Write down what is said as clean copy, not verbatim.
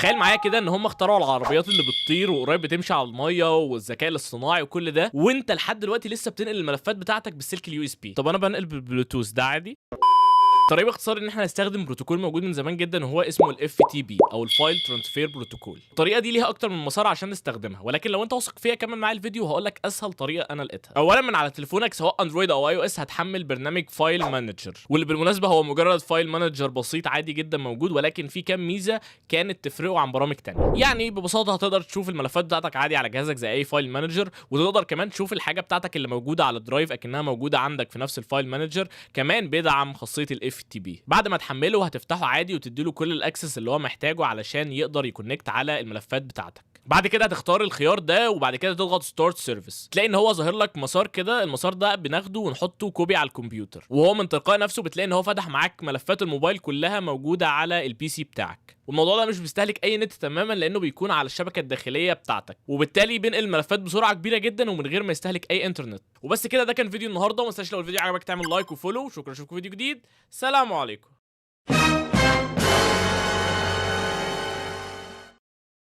تخيل معايا كده ان هم اخترعوا العربيات اللي بتطير وقريب بتمشي على الميه والذكاء الاصطناعي وكل ده، وانت لحد دلوقتي لسه بتنقل الملفات بتاعتك بالسلك اليو اس بي. طب انا بنقل بالبلوتوث، ده عادي؟ طريقه باختصار ان احنا نستخدم بروتوكول موجود من زمان جدا وهو اسمه الاف تي بي او الفايل ترانسفير بروتوكول. الطريقه دي ليها اكتر من مسار عشان نستخدمها، ولكن لو انت واثق فيها كمل معايا الفيديو وهقول لك اسهل طريقه انا لقيتها. اولا من على تليفونك سواء اندرويد او اي او اس هتحمل برنامج فايل مانجر، واللي بالمناسبه هو مجرد فايل مانجر بسيط عادي جدا موجود، ولكن في كام ميزه كانت تفرقه عن برامج تانية. يعني ببساطه هتقدر تشوف الملفات بتاعتك عادي على جهازك زي اي فايل مانجر، وتقدر كمان تشوف الحاجه بتاعتك اللي موجوده على الدرايف اكنها موجوده عندك في نفس الفايل مانجر. كمان بيدعم خاصيه الاف تي بي. بعد ما تحمله هتفتحه عادي وتديله كل الاكسس اللي هو محتاجه علشان يقدر يكونكت على الملفات بتاعتك. بعد كده هتختار الخيار ده وبعد كده تضغط ستارت سيرفيس، تلاقي ان هو ظاهر لك مسار كده. المسار ده بناخده ونحطه كوبي على الكمبيوتر، وهو من تلقاء نفسه بتلاقي ان هو فتح معاك ملفات الموبايل كلها موجوده على البي سي بتاعك. والموضوع ده مش بيستهلك اي نت تماما لانه بيكون على الشبكه الداخليه بتاعتك، وبالتالي بينقل الملفات بسرعه كبيره جدا ومن غير ما يستهلك اي انترنت. وبس كده، ده كان فيديو النهارده. وما تنساش لو الفيديو عجبك تعمل لايك وفولو. شكرا، اشوفكم في فيديو جديد. سلام عليكم.